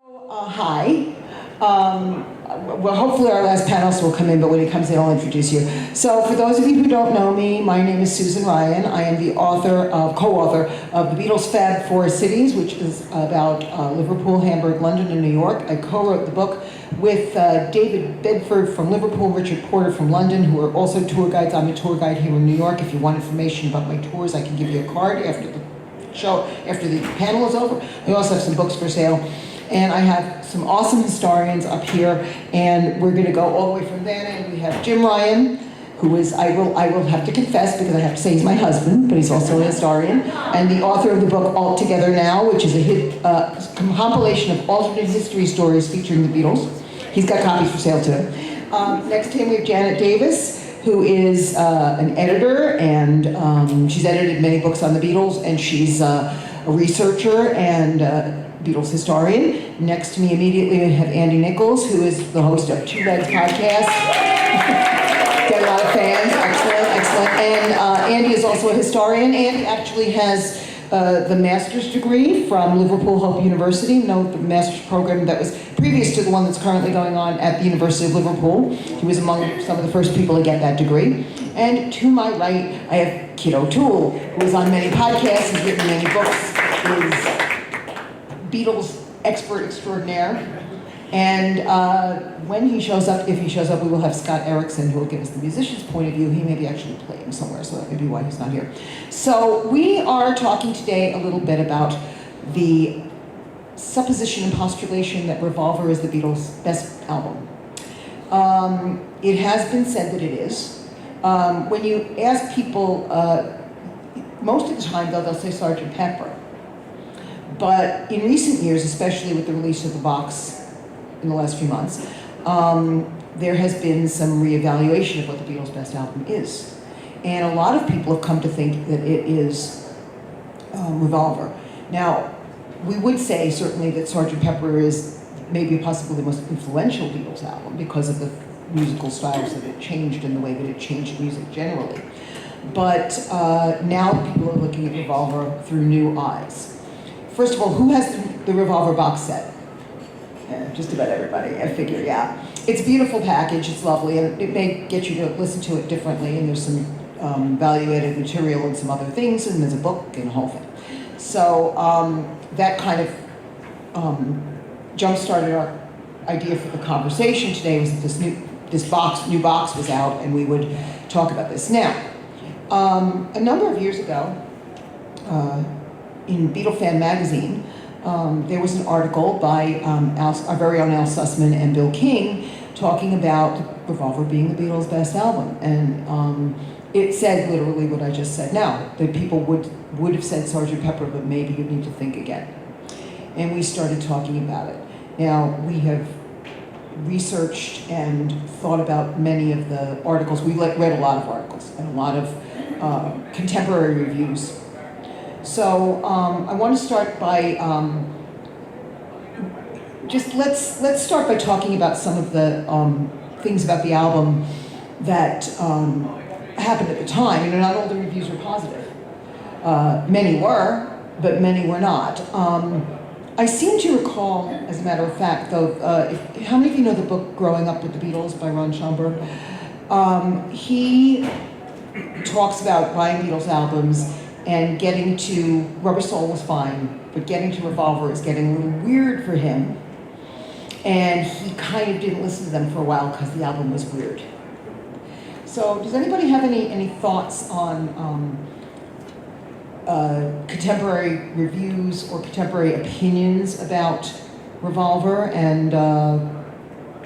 Hi. Well, hopefully our last panelist will come in, but when he comes in, I'll introduce you. So for those of you who don't know me, my name is Susan Ryan. I am the co-author of the Beatles' Fab Four Cities, which is about Liverpool, Hamburg, London, and New York. I co-wrote the book with David Bedford from Liverpool, Richard Porter from London, who are also tour guides. I'm a tour guide here in New York. If you want information about my tours, I can give you a card after the show, after the panel is over. I also have some books for sale. And I have some awesome historians up here, and we're going to go all the way from there. And we have Jim Ryan, who is, I will have to confess, because I have to say he's my husband, but he's also a historian, and the author of the book All Together Now, which is a compilation of alternate history stories featuring the Beatles. He's got copies for sale too. Next to him we have Janet Davis, who is an editor, and she's edited many books on the Beatles, and she's a researcher and Beatles historian. Next to me immediately we have Andy Nicholes, who is the host of Two Legs Podcast. Got a lot of fans, excellent. And Andy is also a historian. Andy actually has the master's degree from Liverpool Hope University, the master's program that was previous to the one that's currently going on at the University of Liverpool. He was among some of the first people to get that degree. And to my right, I have Kid O'Toole, who is on many podcasts, has written many books, is Beatles expert extraordinaire. And when he shows up, if he shows up, we will have Scott Erickson, who will give us the musician's point of view. He may be actually playing somewhere, so that may be why he's not here. So we are talking today a little bit about the supposition and postulation that Revolver is the Beatles' best album. It has been said that it is. When you ask people, most of the time though, they'll say Sgt. Pepper. But in recent years, especially with the release of the box in the last few months, there has been some reevaluation of what the Beatles' best album is. And a lot of people have come to think that it is Revolver. Now, we would say certainly that Sgt. Pepper is maybe possibly the most influential Beatles album because of the musical styles that it changed and the way that it changed music generally. But now people are looking at Revolver through new eyes. First of all, who has the Revolver box set? Just about everybody, I figure, yeah. It's a beautiful package, it's lovely, and it may get you to listen to it differently, and there's some value-added material and some other things, and there's a book and a whole thing. So that kind of jump-started our idea for the conversation today was that this new box was out, and we would talk about this. Now, a number of years ago, in Beatle Fan magazine, there was an article by our very own Al Sussman and Bill King talking about Revolver being the Beatles' best album. And it said literally what I just said now, that people would have said Sgt. Pepper, but maybe you need to think again. And we started talking about it. Now, we have researched and thought about many of the articles. We read a lot of articles and a lot of contemporary reviews. So I want to start by let's start by talking about some of the things about the album that happened at the time. Not all the reviews were positive. Many were, but many were not. I seem to recall, as a matter of fact, though, how many of you know the book Growing Up with the Beatles by Ron Schomburg? He talks about buying Beatles albums and getting to Rubber Soul was fine, but getting to Revolver is getting a little weird for him. And he kind of didn't listen to them for a while because the album was weird. So does anybody have any thoughts on contemporary reviews or contemporary opinions about Revolver, and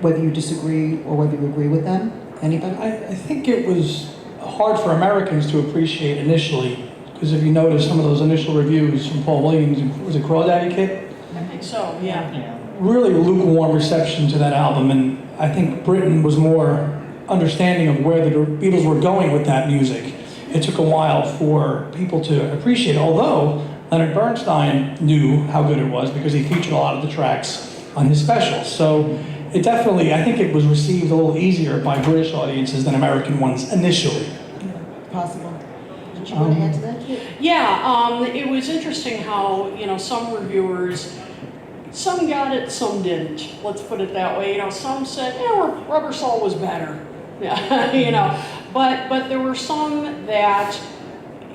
whether you disagree or whether you agree with them? Anybody? I think it was hard for Americans to appreciate initially, because if you notice some of those initial reviews from Paul Williams, was it Crawdaddy Kid? I think so, yeah. Really lukewarm reception to that album, and I think Britain was more understanding of where the Beatles were going with that music. It took a while for people to appreciate it, although Leonard Bernstein knew how good it was because he featured a lot of the tracks on his specials. So it definitely, I think it was received a little easier by British audiences than American ones initially. Possible. Did you want to add to that? Yeah, it was interesting how, some reviewers some got it, some didn't. Let's put it that way. You know, some said, yeah, Rubber Soul was better. Yeah, you know, but there were some that,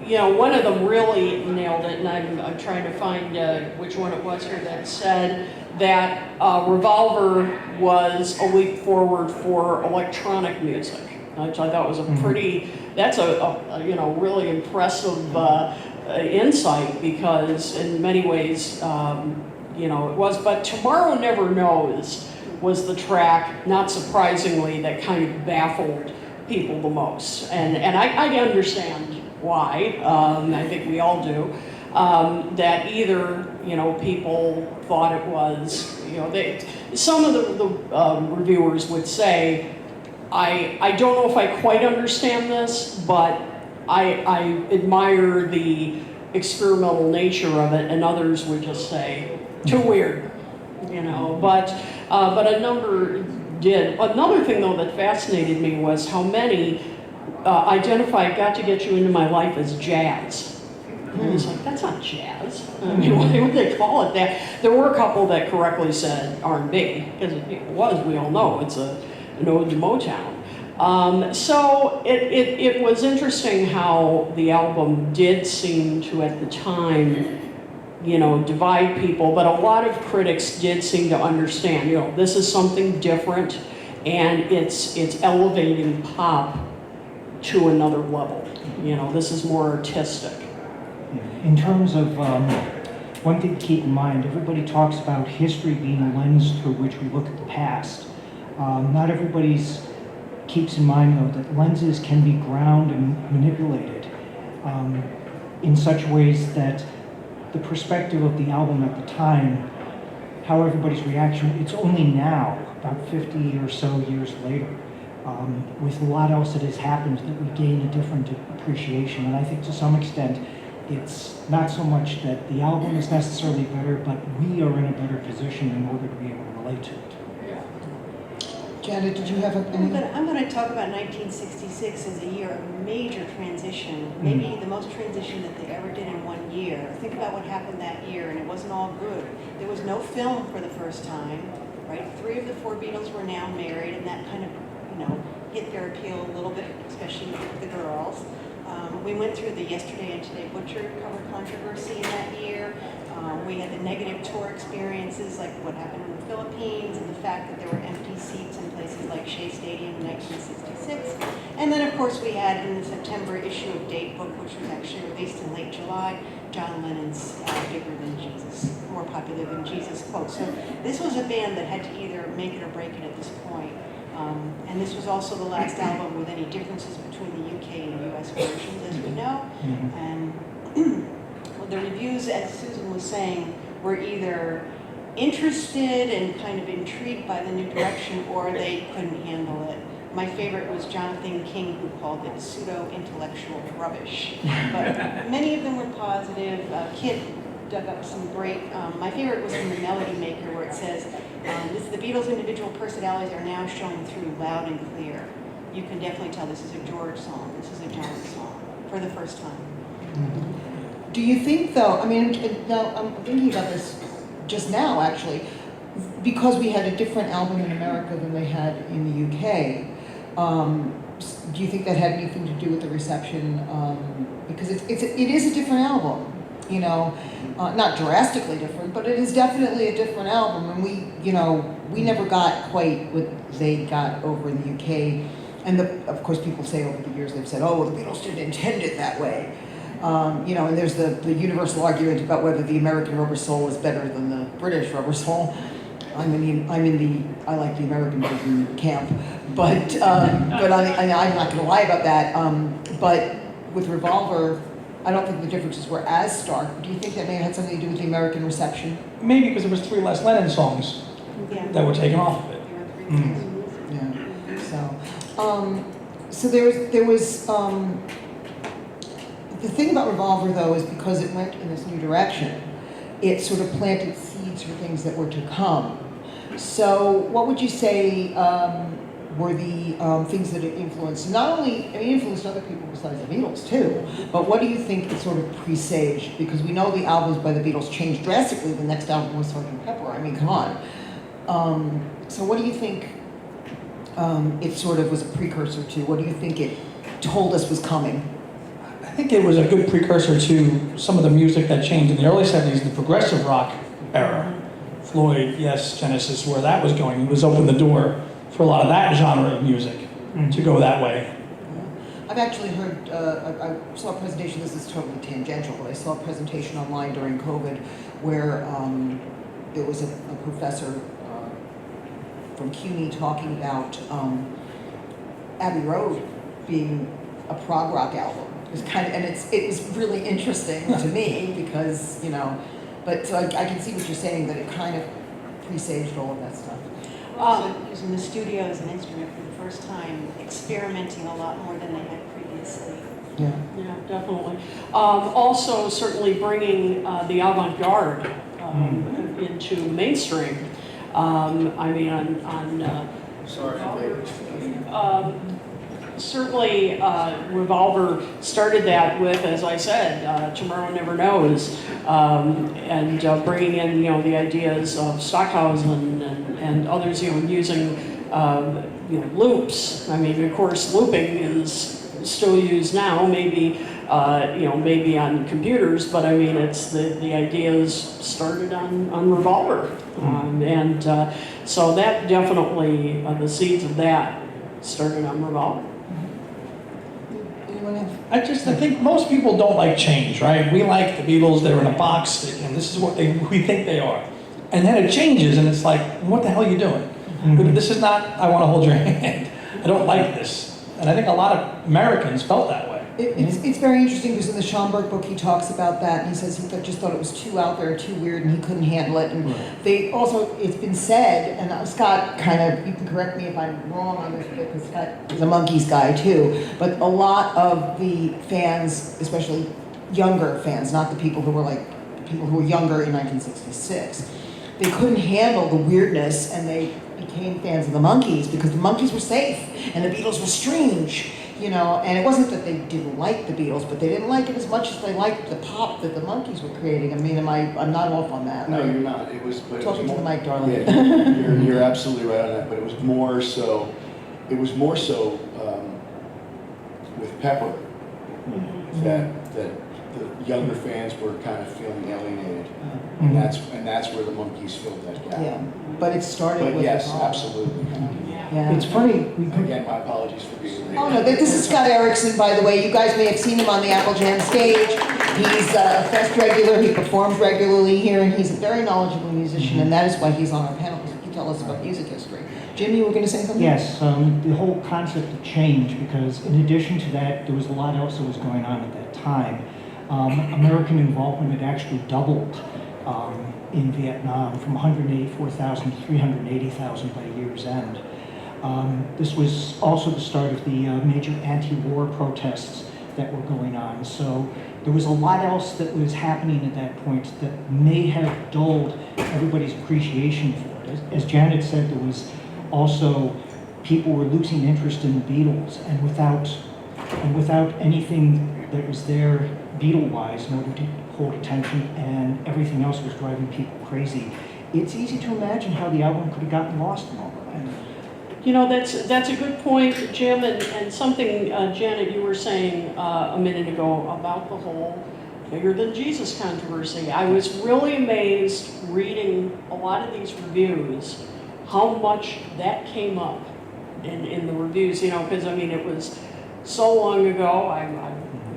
you know, one of them really nailed it, and I'm trying to find which one it was here that said that Revolver was a leap forward for electronic music, which I thought was a pretty, that's a you know, really impressive insight, because in many ways, you know, it was. But Tomorrow Never Knows was the track, not surprisingly, that kind of baffled people the most. And I understand why, I think we all do, that either, you know, people thought it was, you know, some of the reviewers would say, I don't know if I quite understand this, but I admire the experimental nature of it, and others would just say, too weird, you know, but a number did. Another thing, though, that fascinated me was how many identified Got to Get You Into My Life as jazz. And I was like, that's not jazz. I mean, why would they call it that? There were a couple that correctly said R&B, because it was, we all know, it's an ode to Motown. So it was interesting how the album did seem to, at the time, you know, divide people, but a lot of critics did seem to understand, you know, this is something different, and it's elevating pop to another level. You know, this is more artistic. In terms of one thing to keep in mind, everybody talks about history being a lens through which we look at the past. Not everybody keeps in mind, though, that lenses can be ground and manipulated in such ways that the perspective of the album at the time, how everybody's reaction, it's only now, about 50 or so years later, with a lot else that has happened, that we gain a different appreciation. And I think to some extent, it's not so much that the album is necessarily better, but we are in a better position in order to be able to relate to it. Janet, did you have I'm going to talk about 1966 as a year of major transition, maybe the most transition that they ever did in 1 year. Think about what happened that year, and it wasn't all good. There was no film for the first time, right? 3 of the 4 Beatles were now married, and that kind of, you know, hit their appeal a little bit, especially with the girls. We went through the Yesterday and Today Butcher cover controversy in that year. We had the negative tour experiences, like what happened in the Philippines, and the fact that there were empty seats in places like Shea Stadium in 1966. And then, of course, we had in the September issue of Date Book, which was actually released in late July, John Lennon's Bigger Than Jesus, More Popular Than Jesus quote. So this was a band that had to either make it or break it at this point. And this was also the last album with any differences between the UK and US versions, as we know. And the reviews, as Susan was saying, were either interested and kind of intrigued by the new direction, or they couldn't handle it. My favorite was Jonathan King, who called it pseudo-intellectual rubbish. But many of them were positive. Kit dug up some great, my favorite was from the Melody Maker, where it says, the Beatles' individual personalities are now showing through loud and clear. You can definitely tell this is a George song, this is a John song, for the first time. Do you think, though, I mean, now I'm thinking about this just now, actually, because we had a different album in America than they had in the UK, do you think that had anything to do with the reception? Because it is a different album, you know, not drastically different, but it is definitely a different album, and we never got quite what they got over in the UK. And of course, people say over the years, they've said, oh, well, the Beatles didn't intend it that way. You know, and there's the universal argument about whether the American Rubber Soul is better than the British Rubber Soul. I like the American version camp, but I'm not going to lie about that. But with Revolver, I don't think the differences were as stark. Do you think that may have had something to do with the American reception? Maybe because there was 3 less Lennon songs that were taken off of it. Yeah. So there was. The thing about Revolver, though, is because it went in this new direction, it sort of planted seeds for things that were to come. So what would you say, were the things that it influenced? Not only, I mean, influenced other people besides the Beatles too, but what do you think it sort of presaged? Because we know the albums by the Beatles changed drastically. The next album was Sgt. Pepper. I mean, come on. So what do you think it sort of was a precursor to? What do you think it told us was coming? I think it was a good precursor to some of the music that changed in the early 70s, the progressive rock era. Floyd, yes, Genesis, where that was going. It was opened the door for a lot of that genre of music to go that way. I've actually heard, I saw a presentation, this is totally tangential, but I saw a presentation online during COVID where there was a professor from CUNY talking about Abbey Road being a prog rock album. It was kind of, and it was really interesting to me because, you know, but so I can see what you're saying, that it kind of presaged all of that stuff. Also using the studio as an instrument for the first time, experimenting a lot more than they had previously. Yeah. Yeah, definitely. Also, certainly bringing the avant-garde into mainstream. I mean, certainly Revolver started that with, as I said, Tomorrow Never Knows, and bringing in, you know, the ideas of Stockhausen and others, you know, using, you know, loops. I mean, of course, looping is still used now, maybe, you know, maybe on computers, but I mean, it's the ideas started on Revolver, and so that definitely, the seeds of that started on Revolver. I think most people don't like change, right? We like the Beatles, they're in a box, and this is what we think they are. And then it changes, and it's like, what the hell are you doing? This is not, I want to hold your hand. I don't like this. And I think a lot of Americans felt that way. It's very interesting because in the Schomburg book he talks about that, and he says he just thought it was too out there, too weird, and he couldn't handle it. And they also, it's been said, and Scott kind of, you can correct me if I'm wrong on this, because Scott is a Monkees guy too, but a lot of the fans, especially younger fans, not the people who were like, people who were younger in 1966, they couldn't handle the weirdness, and they became fans of the Monkees because the Monkees were safe and the Beatles were strange. You know, and it wasn't that they didn't like the Beatles, but they didn't like it as much as they liked the pop that the Monkees were creating. I mean, I'm not off on that. No, you're not. It was. But Talking it was to the mic, darling. Yeah, you're absolutely right on that. But it was more so. It was more so with Pepper that the younger fans were kind of feeling alienated, and that's where the Monkees filled that gap. Yeah, but it started But with yes, the absolutely. Yeah. It's funny, Again, my apologies for being late. Oh no, this is Scott Erickson, by the way. You guys may have seen him on the Apple Jam stage. He's a fest regular. He performs regularly here, and he's a very knowledgeable musician, and that is why he's on our panel. He can tell us about music history. Jim, you were going to say something? yes, the whole concept of change, because in addition to that, there was a lot else that was going on at that time. American involvement had actually doubled in Vietnam from 184,000 to 380,000 by year's end. This was also the start of the major anti-war protests that were going on. So there was a lot else that was happening at that point that may have dulled everybody's appreciation for it. As Janet said, there was also, people were losing interest in the Beatles, and without anything that was there Beatle-wise in order to hold attention, and everything else was driving people crazy. It's easy to imagine how the album could have gotten lost in all of that. You know, that's a good point, Jim, and something, Janet, you were saying a minute ago about the whole bigger than Jesus controversy. I was really amazed reading a lot of these reviews, how much that came up in the reviews, you know, because I mean, it was so long ago, I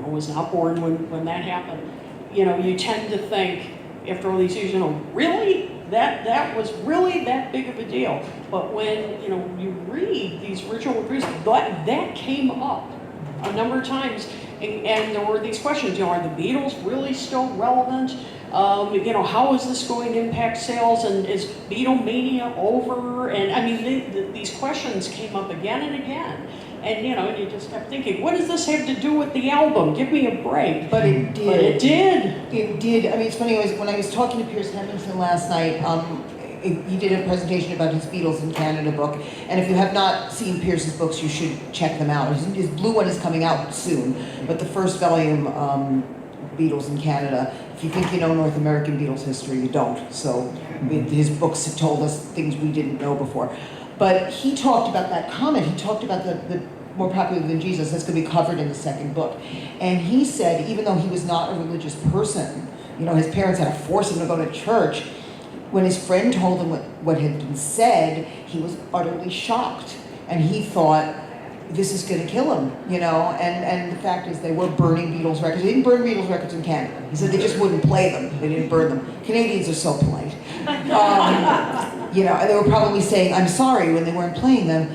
was not born when that happened. You know, you tend to think, after all these years, you know, really? That was really that big of a deal. But when, you know, you read these original reviews, that came up a number of times, and there were these questions, you know, are the Beatles really still relevant? You know, how is this going to impact sales, and is Beatlemania over? And I mean, these questions came up again and again. And, you know, you just kept thinking, what does this have to do with the album? Give me a break. But it did. But it did. It did. I mean, it's funny, when I was talking to Pierce Hemmingson last night, he did a presentation about his Beatles in Canada book, and if you have not seen Pierce's books, you should check them out. His blue one is coming out soon, but the first volume, Beatles in Canada, if you think you know North American Beatles history, you don't. So his books have told us things we didn't know before. But he talked about that comment. He talked about the More Popular Than Jesus, that's going to be covered in the second book. And he said, even though he was not a religious person, you know, his parents had to force him to go to church, when his friend told him what had been said, he was utterly shocked. And he thought, this is going to kill him, you know? And the fact is, they were burning Beatles records. They didn't burn Beatles records in Canada. He said they just wouldn't play them. They didn't burn them. Canadians are so polite. You know, and they were probably saying, I'm sorry, when they weren't playing them.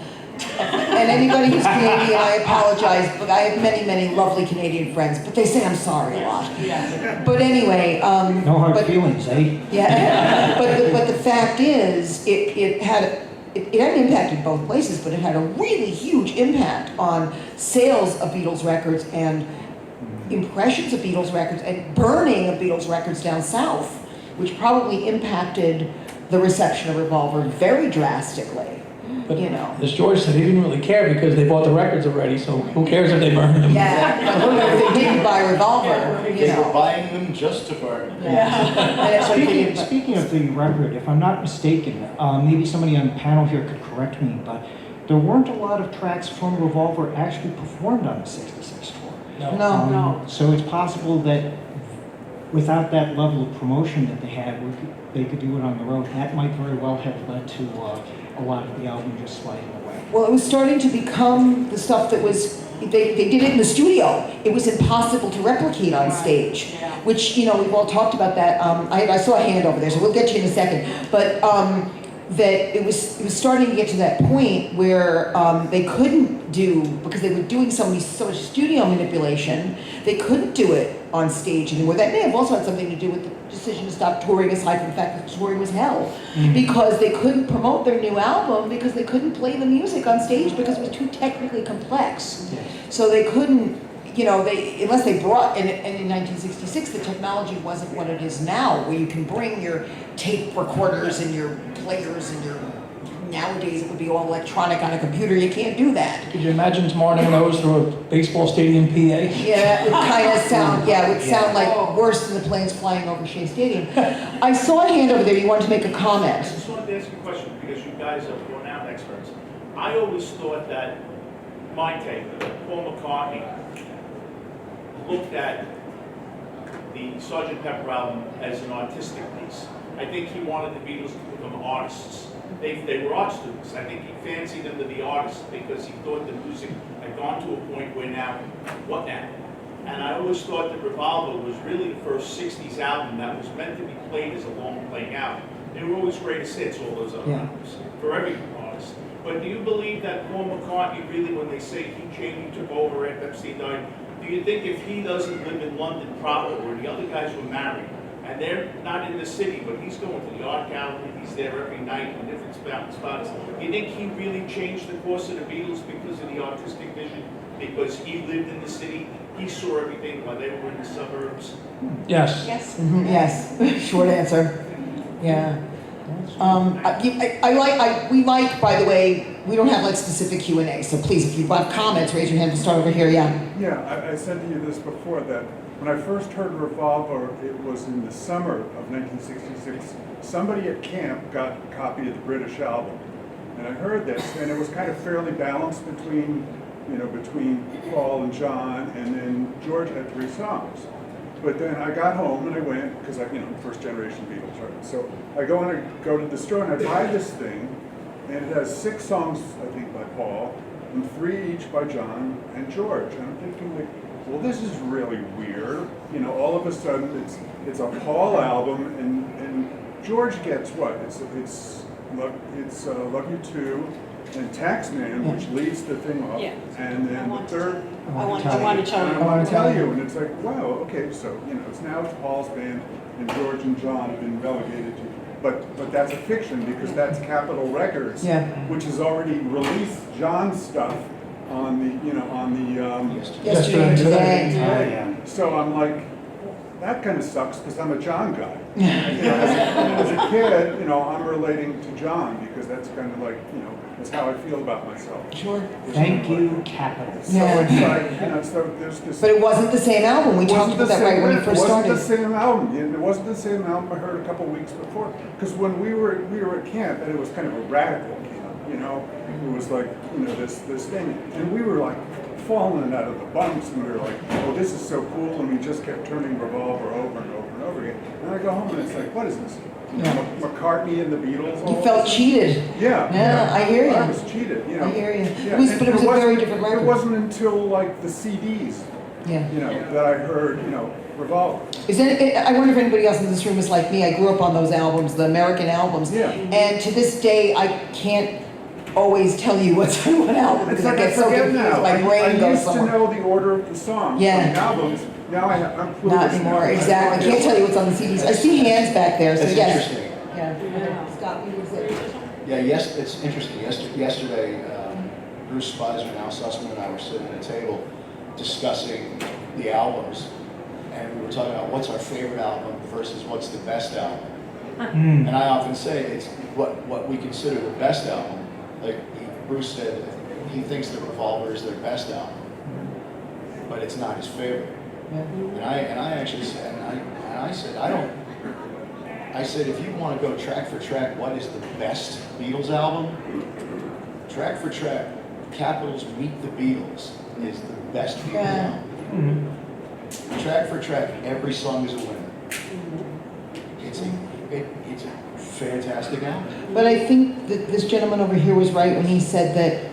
And anybody who's Canadian, I apologize, but I have many, many lovely Canadian friends, but they say I'm sorry a lot. But anyway, No hard feelings, eh? yeah. But the fact is, it had an impact in both places, but it had a really huge impact on sales of Beatles records and impressions of Beatles records and burning of Beatles records down south, which probably impacted the reception of Revolver very drastically. But you know. as George said, he didn't really care because they bought the records already, so who cares if they burned them? Yeah, but they didn't buy Revolver, you They were know. buying them just to burn. Speaking of the record, if I'm not mistaken, maybe somebody on the panel here could correct me, but there weren't a lot of tracks from Revolver actually performed on the 66 tour. No. So it's possible that without that level of promotion that they had, they could do it on the road. That might very well have led to a lot of the album just sliding away. Well, it was starting to become the stuff that was, they did it in the studio. It was impossible to replicate on stage, which, you know, we've all talked about that. I saw a hand over there, so we'll get to you in a second. But that it was starting to get to that point where they couldn't do, because they were doing so much studio manipulation, they couldn't do it on stage anymore. That may have also had something to do with the decision to stop touring, aside from the fact that touring was hell. Because they couldn't promote their new album because they couldn't play the music on stage because it was too technically complex. So they couldn't, you know, unless they brought, and in 1966 the technology wasn't what it is now, where you can bring your tape recorders and your players and your, nowadays it would be all electronic on a computer. You can't do that. Could you imagine tomorrow night nose through a baseball stadium PA? Yeah, it would kind of sound, it would sound like worse than the planes flying over Shea Stadium. I saw a hand over there, you wanted to make a comment. I just wanted to ask you a question, because you guys are worn-out experts. I always thought that, my take, Paul McCartney looked at the Sgt. Pepper album as an artistic piece. I think he wanted the Beatles to become artists. They were art students. I think he fancied them to be artists because he thought the music had gone to a point where now, what now? And I always thought that Revolver was really the first 60s album that was meant to be played as a long-playing album. They were always greatest hits, all those other albums, for every artist. But do you believe that Paul McCartney really, when they say he changed, he took over after Epstein died, do you think if he doesn't live in London proper, where the other guys were married, and they're not in the city, but he's going to the art gallery, he's there every night in different spots. Do you think he really changed the course of the Beatles because of the artistic vision? Because he lived in the city, he saw everything while they were in the suburbs? Yes. Yes. Yes, short answer. Yeah. We like, by the way, we don't have like specific Q&A, so please, if you have comments, raise your hand. We'll start over here, Yeah, I said to you this before, that when I first heard Revolver, it was in the summer of 1966. Somebody at camp got a copy of the British album, and I heard this, and it was kind of fairly balanced between Paul and John, and then George had 3 songs. But then I got home and I went, because first generation Beatles, right? So I go to the store and I buy this thing, and it has 6 songs, I think, by Paul, and 3 each by John and George. And I'm thinking, like, well, this is really weird. All of a sudden it's a Paul album, and George gets what? It's Love You Too, and Taxman, which leads the thing off, and then the third. I want to tell you. And it's like, wow, okay, so it's now Paul's band, and George and John have been relegated to. But that's a fiction, because that's Capitol Records, which has already released John's stuff on the Yesterday and Today. So I'm like, that kind of sucks because I'm a John guy. You know, as a kid, you know, I'm relating to John because that's kind of like, you know, that's how I feel about myself. Sure. Thank you, Capitals. So it's like, you know, so there's this. But it wasn't the same album. We talked about that right when you first started. It wasn't the same album. It wasn't the same album I heard a couple weeks before. Because when we were at camp, and it was kind of a radical camp, you know, it was like, you know, this thing, and we were like falling out of the bunks, and we were like, oh, this is so cool, and we just kept turning Revolver over and over and over again. And I go home and it's like, what is this? Yeah. McCartney and the Beatles. You felt cheated. Yeah. Yeah, I hear you. I was cheated. You know. I hear you. Yeah. But it was a very different record. It wasn't until like the CDs, Yeah. you know, that I heard, you know, Revolver. I wonder if anybody else in this room is like me. I grew up on those albums, the American albums. Yeah. And to this day, I can't always tell you what's on what album It's because I like get so forget confused. now. My brain I goes used to somewhere. know the order of the songs Yeah. on the albums. Now I'm clueless. Not anymore. now. Exactly. I can't tell you what's on the CDs. I see hands back there, so It's yes. interesting. Yeah. Scott, you were saying. Yeah, yes, it's interesting. Yesterday, Bruce Spicer and Al Sussman and I were sitting at a table discussing the albums, and we were talking about what's our favorite album versus what's the best album. And I often say it's what we consider the best album. Like Bruce said, he thinks that Revolver is their best album, but it's not his favorite. And I actually said, and I said, I said, if you want to go track for track, what is the best Beatles album? Track for track, Capitals Meet the Beatles is the best Beatles album. Track for track, every song is a winner. It's a fantastic album. But I think that this gentleman over here was right when he said that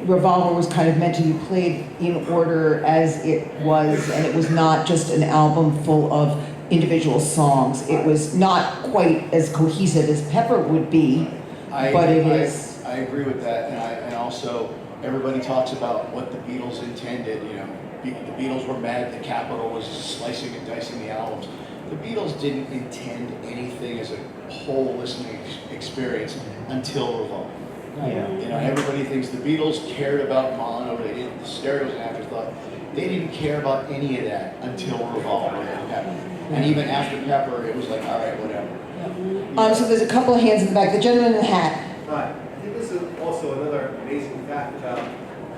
Revolver was kind of meant to be played in order as it was, and it was not just an album full of individual songs. It was not quite as cohesive as Pepper would be, but it is. I agree with that, and also everybody talks about what the Beatles intended. You know, the Beatles were mad the Capitol was slicing and dicing the albums. The Beatles didn't intend anything as a whole listening experience until Revolver. Yeah. You know, everybody thinks the Beatles cared about mono, they didn't, the stereo was an afterthought. They didn't care about any of that until Revolver and Pepper. And even after Pepper, it was like, all right, whatever. So there's a couple of hands in the back. The gentleman in the hat. Right. I think this is also another amazing fact about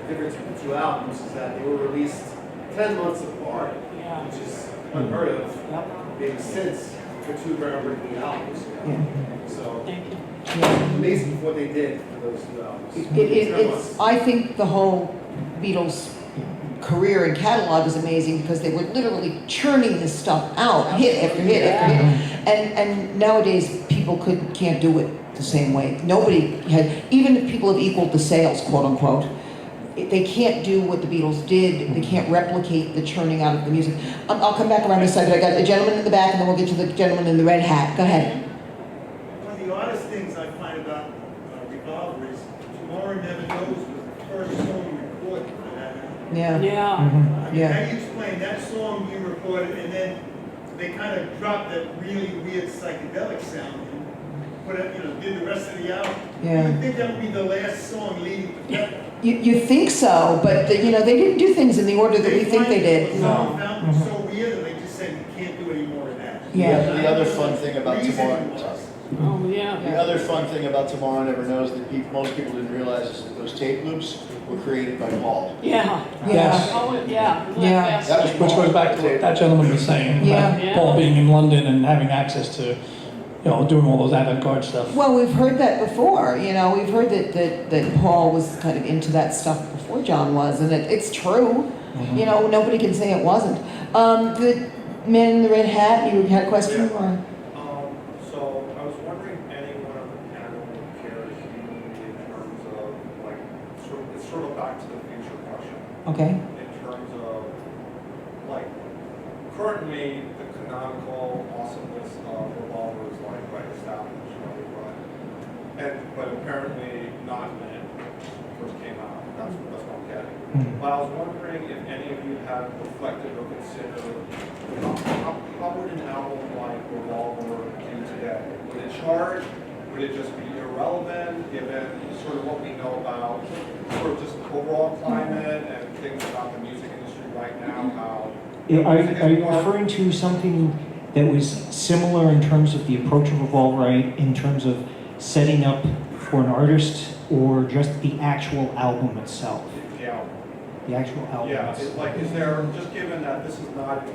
the difference between the two albums is that they were released 10 months apart, which is unheard of, maybe since for two groundbreaking albums. So it's amazing what they did for those two albums. I think the whole Beatles career and catalog is amazing because they were literally churning this stuff out, hit after hit after hit. And nowadays people can't do it the same way. Nobody had, even if people have equaled the sales, quote unquote, they can't do what the Beatles did. They can't replicate the churning out of the music. I'll come back around this side, but I got a gentleman in the back and then we'll get to the gentleman in the red hat. Go ahead. One of the oddest things I find about Revolver is Tomorrow Never Knows was the first song recorded for that album. Yeah. Yeah. I mean, Yeah. how you explain that song you recorded and then they kind of dropped that really weird psychedelic sound and put it, did the rest of the album. Yeah. You would think that would be the last song leading to Pepper. You think so, but they didn't do things in the order that we think they did. No. Found it so weird that they just said you can't do any more of that. Yeah. The other fun thing about Reason Tomorrow, was. Oh, yeah. the other fun thing about Tomorrow Never Knows that most people didn't realize is that those tape loops were created by Paul. Yeah. Yeah. Oh, yeah. Yeah. That was Which goes back to what that gentleman was saying, Yeah. about Yeah. Paul being in London and having access to, doing all those avant-garde stuff. Well, we've heard that before. We've heard that Paul was kind of into that stuff before John was, and it's true. Nobody can say it wasn't. The man in the red hat, you had a question? Or? So I was wondering if anyone on the panel cares in terms of it's sort of back to the future question. Okay. In terms of currently the canonical awesomeness of Revolver is quite established, right? But apparently not when it first came out. That's what I'm getting. But I was wondering if any of you had reflected or considered how would an album like Revolver do today? Would it charge? Would it just be irrelevant given sort of what we know about sort of just overall climate and things about the music industry right now, how Are you referring to something that was similar in terms of the approach of Revolver, in terms of setting up for an artist, or just the actual album itself? Yeah. The actual album. Yeah, itself. it's like, is there, just given that this is not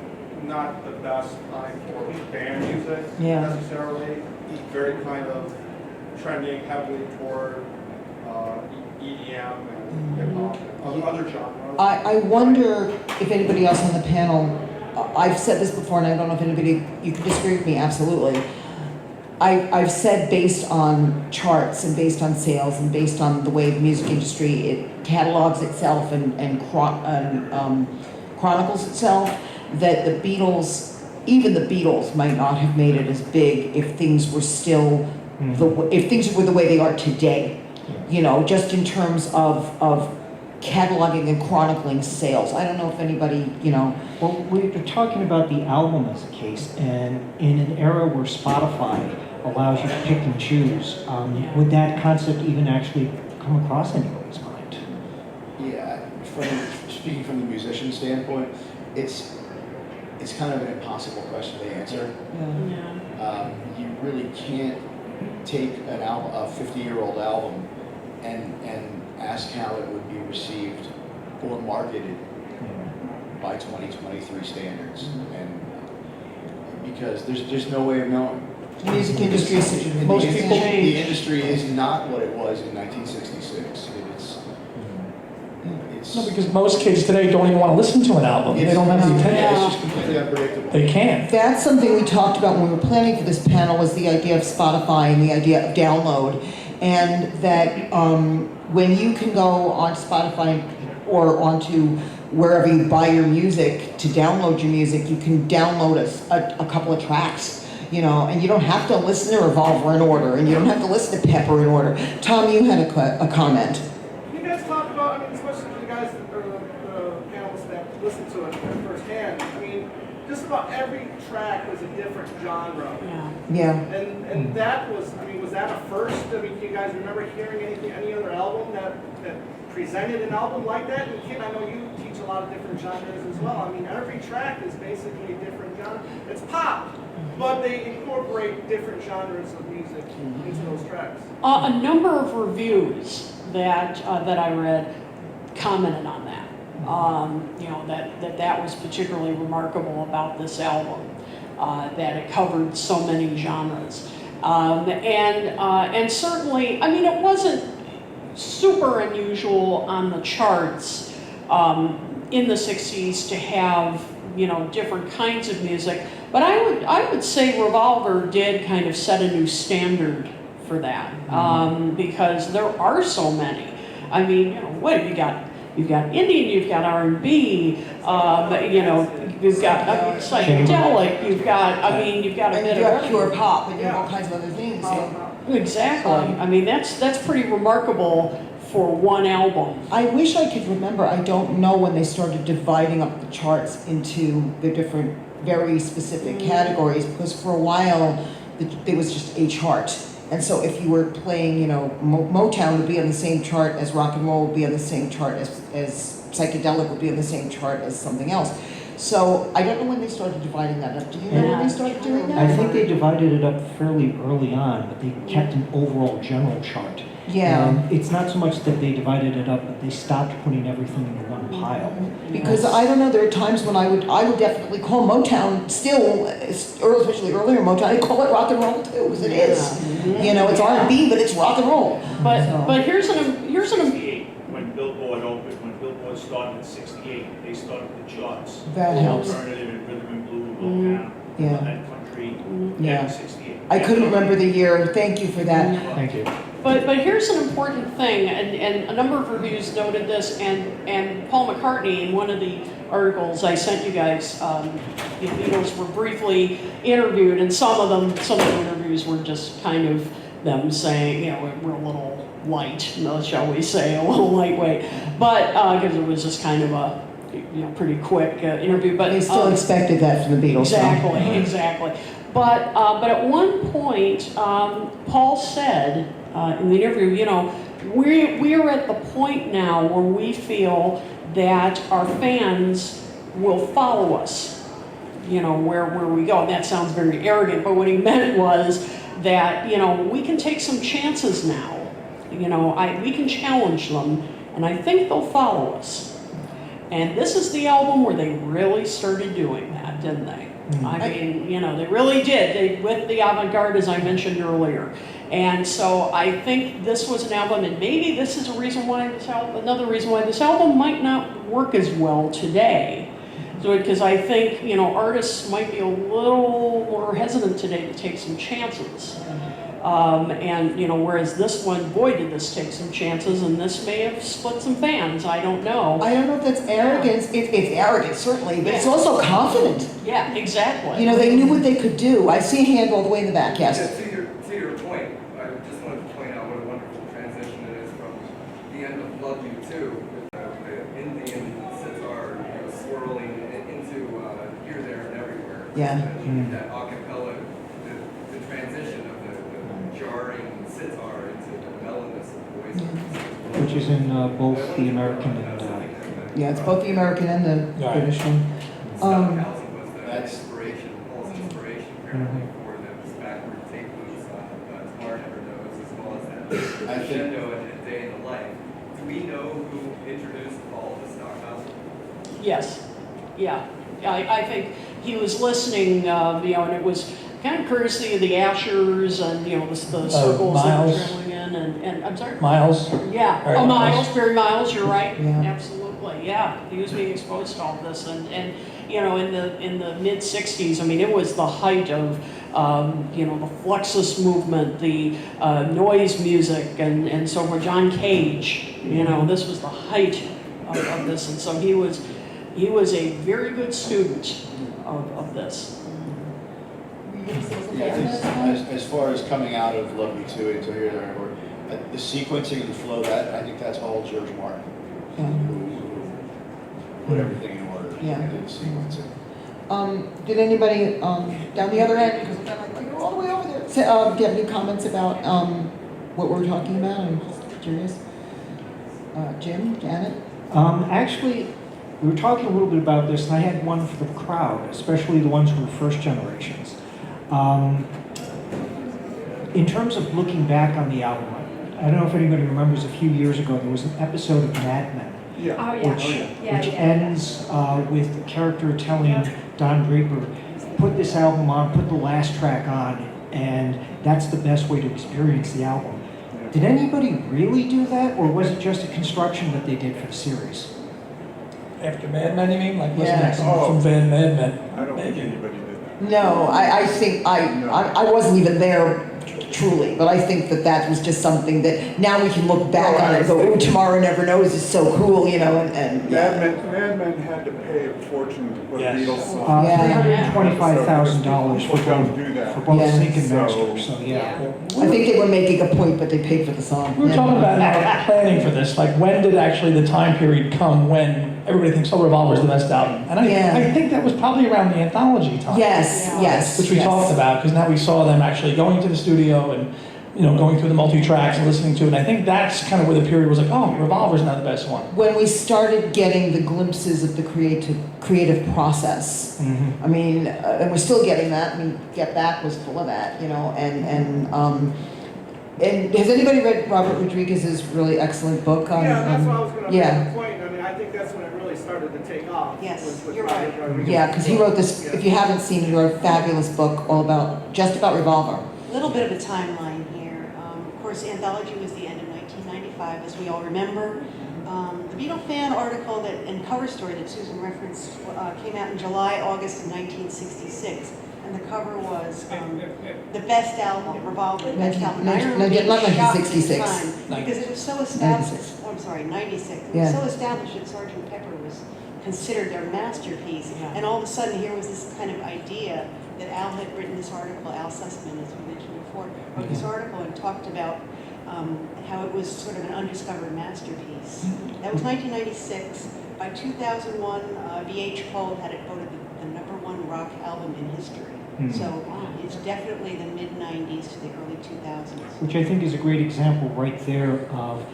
the best time for band music Yeah. necessarily, very kind of trending heavily toward EDM and hip hop and other genres. I wonder if anybody else on the panel, I've said this before, and I don't know if anybody, you can disagree with me, absolutely. I've said based on charts and based on sales and based on the way the music industry, it catalogs itself and chronicles itself, that the Beatles, even the Beatles might not have made it as big if things were still, if things were the way they are today. You know, just in terms of cataloging and chronicling sales. I don't know if anybody, you know. Well, we're talking about the album as a case, and in an era where Spotify allows you to pick and choose, would that concept even actually come across anybody's mind? Yeah, speaking from the musician standpoint, it's kind of an impossible question to answer. You really can't take an album, a 50-year-old album, and ask how it would be received or marketed by 2023 standards, and because there's no way of knowing. The music industry is such a Most people The industry is not what it was in 1966. It's No, because most kids today don't even want to listen to an album. They don't have the it's attention. just completely unpredictable. They can't. That's something we talked about when we were planning for this panel, was the idea of Spotify and the idea of download. And that when you can go on Spotify or onto wherever you buy your music to download your music, you can download a couple of tracks, you know, and you don't have to listen to Revolver in order, and you don't have to listen to Pepper in order. Tom, you had a comment. You guys talk about, I mean, especially the guys that, or the panelists that listen to it firsthand, I mean, just about every track was a different genre. Yeah. And that was, I mean, was that a first? I mean, do you guys remember hearing any other album that presented an album like that? And Kim, I know you teach a lot of different genres as well. I mean, every track is basically a different genre. It's pop, but they incorporate different genres of music into those tracks. A number of reviews that I read commented on that. You know, that was particularly remarkable about this album, that it covered so many genres. And certainly, I mean, it wasn't super unusual on the charts in the 60s to have, you know, different kinds of music. But I would say Revolver did kind of set a new standard for that, because there are so many. I mean, you know, what have you got? You've got Indian, you've got R&B, you know, you've got psychedelic, you've got, I mean, you've got a And bit you of have pure everything. pop, and you have all kinds of other things. Exactly. I mean, that's pretty remarkable for one album. I wish I could remember. I don't know when they started dividing up the charts into the different, very specific categories, because for a while there was just a chart. And so if you were playing, you know, Motown would be on the same chart as rock and roll would be on the same chart as psychedelic would be on the same chart as something else. So I don't know when they started dividing that up. Do you know when they started doing that? I think they divided it up fairly early on, but they kept an overall general chart. Yeah. And it's not so much that they divided it up, but they stopped putting everything into one pile. Because I don't know, there are times when I would definitely call Motown still, especially earlier Motown, I'd call it rock and roll too, because it is. You know, it's R&B, but it's rock and roll. But here's an 68, when Billboard opened, when Billboard started in 68, they started the charts. That helps. Alternative and rhythm and blues, Motown, and country, Yeah. 68. I couldn't remember the year. Thank you for that. Thank you. But here's an important thing, and a number of reviews noted this, and Paul McCartney, in one of the articles I sent you guys, the Beatles were briefly interviewed, and some of the interviews were just kind of them saying, you know, we're a little light, shall we say, a little lightweight, but because it was just kind of a, you know, pretty quick interview. But They still expected that from the Beatles. Exactly. But at one point, Paul said in the interview, you know, we are at the point now where we feel that our fans will follow us, where we go. And that sounds very arrogant, but what he meant was that, we can take some chances now. We can challenge them, and I think they'll follow us. And this is the album where they really started doing that, didn't they? I mean, they really did. They with the avant-garde, as I mentioned earlier. And so I think this was an album, and maybe this is another reason why this album might not work as well today. So, because I think, artists might be a little more hesitant today to take some chances. Whereas this one, boy, did this take some chances, and this may have split some fans. I don't know. I don't know if that's arrogance. It's arrogant, certainly, but it's also confident. Yeah, exactly. They knew what they could do. I see a hand all the way in the back, yes. To your point, I just wanted to point out what a wonderful transition it is from the end of Love You 2, with the Indian sitar swirling into Here, There, and Everywhere. Yeah. And that a cappella, the transition of the jarring sitar into the mellowness of the voice. Which is in both the American and Yeah, it's both the American and the Right. British one. Stockhausen was the That's- inspiration, Paul's inspiration apparently for those backward tape loops on Tomorrow Never Knows, as well as that I think- crescendo and A Day in the Life. Do we know who introduced Paul to Stockhausen? Yes, yeah. I think he was listening, and it was kind of courtesy of the Ashers and, the circles that were Miles. traveling in, and I'm sorry? Miles. Yeah, Barry Miles. Barry Miles, you're right. Yeah. Absolutely, yeah. He was being exposed to all this, and in the mid '60s, I mean, it was the height of the Fluxus movement, the noise music, and so forth. John Cage, this was the height of this, and so he was a very good student of this. Yeah, as far as coming out of Love Me Too into Here, There, and Everywhere, the sequencing and the flow, I think that's all George Martin, who put everything in order Yeah. and did the sequencing. Did anybody down the other end, because I'm kind of like, you're all the way over there. Do you have any comments about what we're talking about? I'm just curious. Jim, Janet? Actually, we were talking a little bit about this, and I had one for the crowd, especially the ones from the first generations. In terms of looking back on the album, I don't know if anybody remembers a few years ago, there was an episode of Mad Men, Yeah. Oh, yeah. which ends with the character telling Don Draper, put this album on, put the last track on, and that's the best way to experience the album. Did anybody really do that, or was it just a construction that they did for the series? After Mad Men, you mean? Like, wasn't Yeah. that from Van Mad Men? I don't think Maybe. anybody did that. No, I think I wasn't even there truly, but I think that was just something that now we can look back on it and go, oh, Tomorrow Never Knows is so cool, and yeah. Mad Men had to pay a fortune to put Yes. Beatles songs. Yeah. $325,000 People don't do that. for both Yeah. Sync and So- Master, so yeah. I think they were making a point, but they paid for the song. We were talking about in our planning for this, like when did actually the time period come when everybody thinks, oh, Revolver's the best album? And Yeah. I think that was probably around the anthology time. Yes, yes. Which we yes. talked about, because now we saw them actually going to the studio and going through the multi-tracks and listening to it. And I think that's kind of where the period was like, oh, Revolver's not the best one. When we started getting the glimpses of the creative process. Mhm. I mean, and we're still getting that. I mean, Get Back was full of that, and has anybody read Robert Rodriguez's really excellent book on? Yeah, that's what I was gonna yeah. make the point. I mean, I think that's when it really started to take off. Yes, with you're Robert right. Rodriguez. Yeah, because he wrote this. Yeah. If you haven't seen it, he wrote a fabulous book all about Revolver. A little bit of a timeline here. Of course, Anthology was the end of 1995, as we all remember. The Beatle fan article and cover story that Susan referenced came out in July, August of 1966. And the cover was the best album, Revolver, the best album. I remember being not shocked at the 1966. time, because it was so established. 96. Oh, I'm sorry, 96. It Yeah. was so established that Sgt. Pepper was considered their masterpiece. Yeah. And all of a sudden, here was this kind of idea that Al had written this article, Al Sussman, as we mentioned before, wrote this article and talked about how it was sort of an undiscovered masterpiece. That was 1996. By 2001, VH poll had it voted the #1 rock album in history. So it's definitely the mid-90s to the early 2000s. Which I think is a great example right there of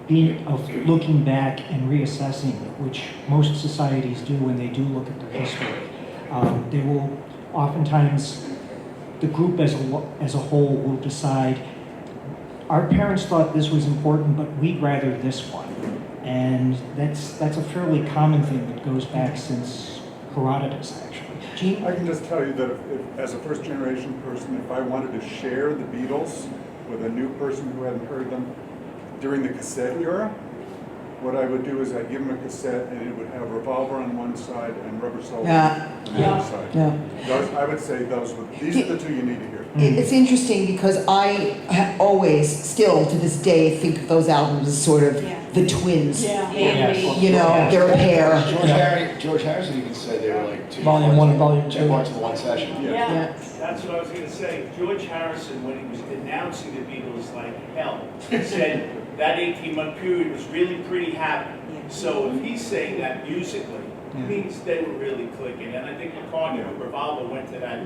of looking back and reassessing, which most societies do when they do look at their history. They will oftentimes, the group as a whole will decide, our parents thought this was important, but we'd rather this one. And that's a fairly common thing that goes back since Herodotus, actually. Gene? I can just tell you that if, as a first generation person, if I wanted to share the Beatles with a new person who hadn't heard them during the cassette era, what I would do is I'd give them a cassette and it would have Revolver on one side and Rubber Soul on the other side. Yeah. Those, I would say these are the two you need to hear. It's interesting because I always, still to this day, think of those albums as sort of the twins. Yeah. You know, they're a pair. George Harrison even said they were like Volume 1 and Volume 2. parts of one session. Yeah. That's what I was gonna say. George Harrison, when he was denouncing the Beatles like hell, said that 18-month period was really pretty happy. So if he's saying that musically, it means they were really clicking. And I think McCartney with Revolver went to that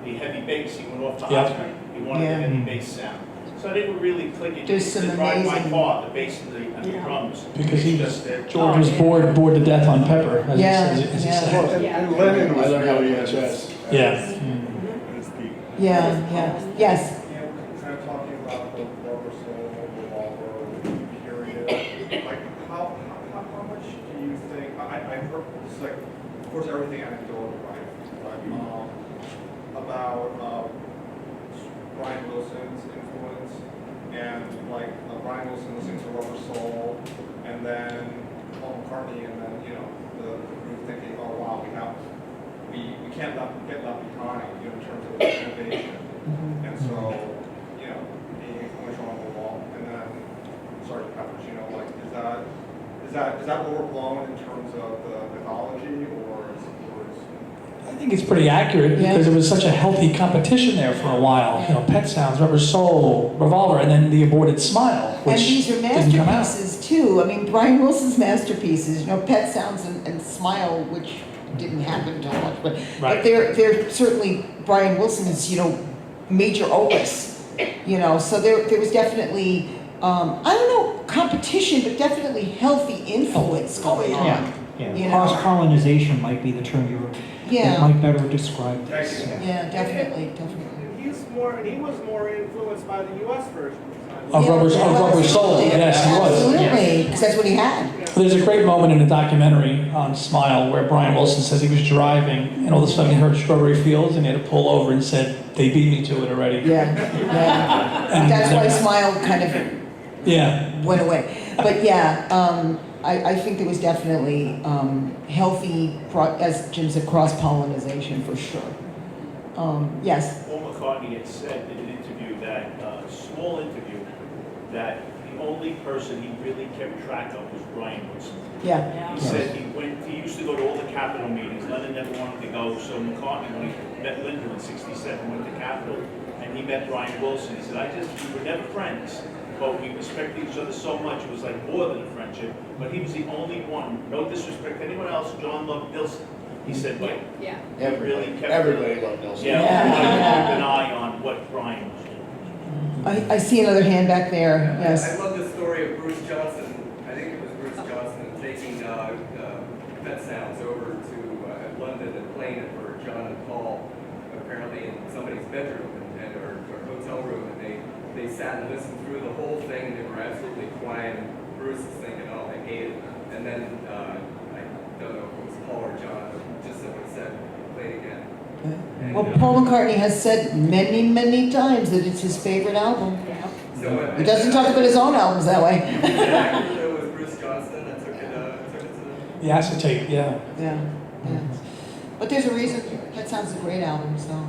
the heavy bass. He went off to Oscar. He wanted the heavy bass sound. So they were really clicking. There's some to drive my amazing- car, the bass and the drums. Because he Just was, that- George was bored to death on Pepper, as he said. And Lennon was I learned how to really use chess. Yeah. at his peak. Yes. Kind of talking about the Rubber Soul, Revolver period, like how much do you think, I've heard, it's like, of course, everything anecdotal, right? About Brian Wilson's influence, and like Brian Wilson listening to Rubber Soul, and then Paul McCartney, and then, you know, the group thinking, oh wow, we can't get left behind, you know, in terms of innovation. And so, you know, being influential on the wall, and then Sgt. Pepper's, you know, like, is that overblown in terms of the mythology, or is I think it's pretty accurate because it was such a healthy competition there for a while. You know, Pet Sounds, Rubber Soul, Revolver, and then the aborted Smile, which And these are didn't come out. masterpieces too. I mean, Brian Wilson's masterpieces, you know, Pet Sounds and Smile, which didn't happen too much, but they're certainly Brian Wilson's, you know, major opus, you know, so there was definitely, I don't know, competition, but definitely healthy influence going on. You know? Cross-colonization might be the term that might better describe this. Yeah, definitely. He was more influenced by the U.S. version. Of Rubber Soul, yes, he was. Absolutely, because that's what he had. There's a great moment in the documentary on Smile where Brian Wilson says he was driving and all of a sudden he heard Strawberry Fields and he had to pull over and said, they beat me to it already. Yeah. And That's why Smile kind of went away. But I think there was definitely healthy, as Jim said, cross-pollinization for sure. Yes? Paul McCartney had said in an interview, that small interview, that the only person he really kept track of was Brian Wilson. Yeah. He said he used to go to all the Capitol meetings. Lennon never wanted to go, so McCartney, when he met Lyndon in '67, went to Capitol, and he met Brian Wilson. He said, we were never friends, but we respected each other so much, it was like more than a friendship, but he was the only one, no disrespect to anyone else, John loved Nilsson. He said, but Everybody loved Nilsson. keep an eye on what Brian was doing. I see another hand back there. Yes. I love the story of Bruce Johnson. I think it was Bruce Johnson taking Pet Sounds over to London and playing it for John and Paul, apparently in somebody's bedroom or hotel room, and they sat and listened through the whole thing, and they were absolutely quiet. And Bruce is thinking, oh, I hate it. And then I don't know if it was Paul or John, but just simply said, play it again. And, Well, Paul McCartney has said many, many times that it's his favorite album. So He doesn't talk about his own albums that way. it was Bruce Johnson that took it to The acetate, Yeah. But there's a reason. That sounds a great album, so.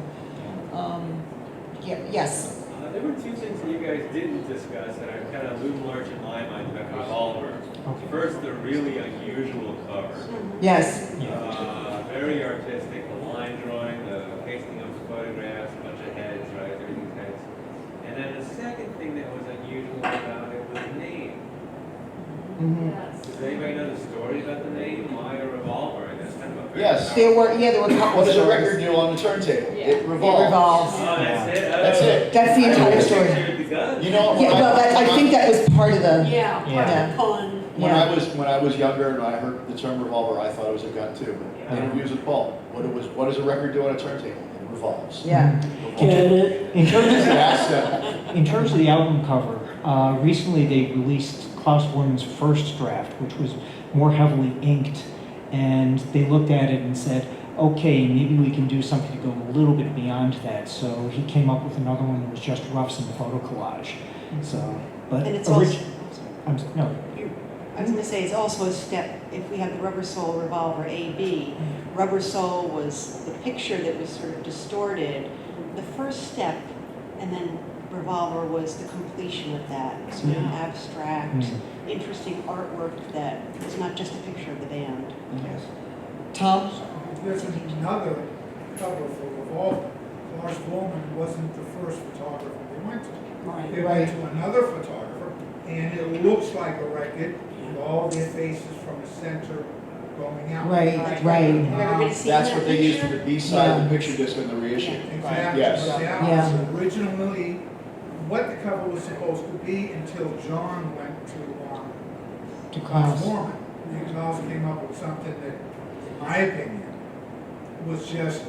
Yes. There were two things that you guys didn't discuss that are kind of loom large in my mind about Revolver. First, the really unusual cover. Yes. Very artistic, the line drawing, the pasting of photographs, a bunch of heads, right? Everything's heads. And then the second thing that was unusual about it was the name. Does anybody know the story about the name? Why a revolver? I guess kind of a Yes. There were a couple What does a stories. record do on the turntable? Yeah. It revolves. It revolves. Oh, that's it? That's it. That's the entire story. You know, Yeah, well, I think that was part of the, Yeah, part of the pun. when I was younger and I heard the term revolver, I thought it was a gun too. But interviews with Paul, what does a record do on a turntable? It revolves. yeah. Get it? In terms of, That's it. in terms of the album cover, recently they released Klaus Bormann's first draft, which was more heavily inked, and they looked at it and said, okay, maybe we can do something to go a little bit beyond that. So he came up with another one that was just roughs and photo collage. So, but And it's also, no. I was gonna say, it's also a step, if we have the Rubber Soul Revolver AB, Rubber Soul was the picture that was sort of distorted, the first step, and then Revolver was the completion of that, sort of abstract, interesting artwork that was not just a picture of the band. Tom? There's another cover for Revolver. Lars Bormann wasn't the first photographer they went to. Right. They went to another photographer, and it looks like a record with all their faces from the center going out. Right. Have everybody seen That's that what they used for picture? the B-side, the picture disc and the reissue. Exactly. Yes. But that Yeah. was originally what the cover was supposed to be until John went to Klaus. Bormann. And Klaus came up with something that, in my opinion, was just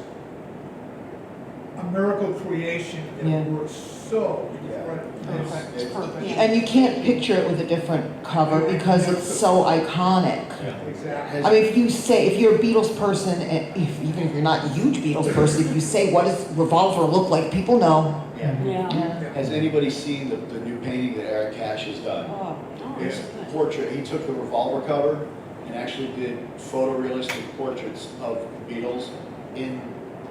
a miracle creation that Yeah. works so incredible. It's perfect. And you can't picture it with a different cover because it's so iconic. Exactly. I mean, if you're a Beatles person, and even if you're not a huge Beatles person, if you say, what does Revolver look like, people know. Yeah. Has anybody seen the new painting that Eric Cash has done? Oh, no, It's it's good. portrait. He took the Revolver cover and actually did photorealistic portraits of the Beatles in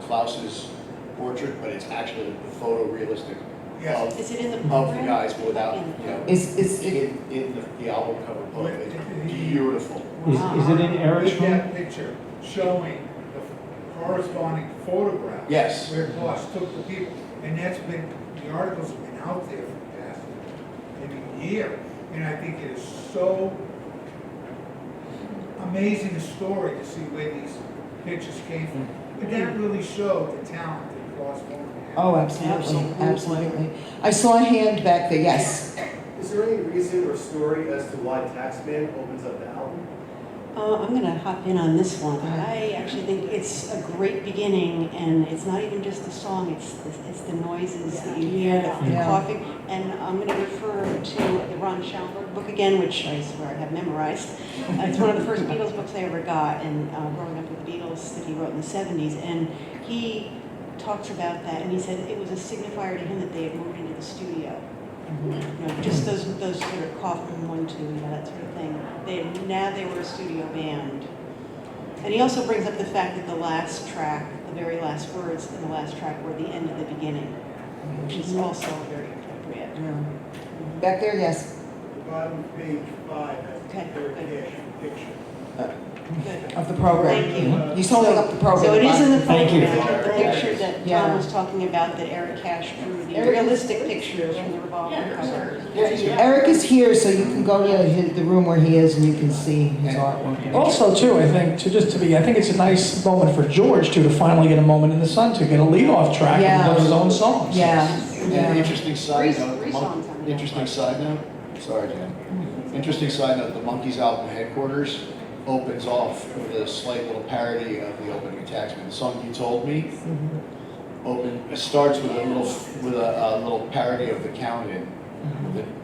Klaus's portrait, but it's actually the photorealistic Yes. Is it in the of the program? guys, but without, you know, Is it, in the album cover book. It's beautiful. Is it in Eric's With room? that picture showing the corresponding photograph. Yes. Where Klaus took the people, and that's been, the articles have been out there for the past maybe year, and I think it is so amazing a story to see where these pictures came from. But that really showed the talent that Klaus Bormann had. oh, absolutely, absolutely. I saw a hand back there, yes. Is there any reason or story as to why Taxman opens up the album? I'm going to hop in on this one. I actually think it's a great beginning, and it's not even just the song, it's the noises that you hear, the Yeah. coughing. And I'm going to refer to the Ron Schaumburg book again, which I swear I have memorized. It's one of the first Beatles books I ever got, and growing up with the Beatles that he wrote in the 70s. And he talks about that, and he said it was a signifier to him that they had moved into the studio. You know, just those sort of coughing 1, 2, you know, that sort of thing. Now they were a studio band. And he also brings up the fact that the last track, the very last words in the last track were the end of the beginning, which is also very appropriate. Back there, yes. Bottom of page 5, Okay, that's Eric good. Cash picture. Good. Of the program. Thank you. He's holding up the program. So it is in the Thank you. program, the picture that Yeah. Tom was talking about, that Eric Cash drew, the Eric is- realistic pictures from the Revolver cover. Eric is here, so you can go to the room where he is and you can see his artwork. Also, too, I think, I think it's a nice moment for George, too, to finally get a moment in the sun, to get a lead-off track Yeah. and one of his own songs. Yeah, And yeah. an interesting side note, Three songs on the interesting side note, sorry, Jan. Interesting side note, the Monkees album Headquarters opens off with a slight little parody of the opening of Taxman. The song You Told Me it starts with a little parody of the count-in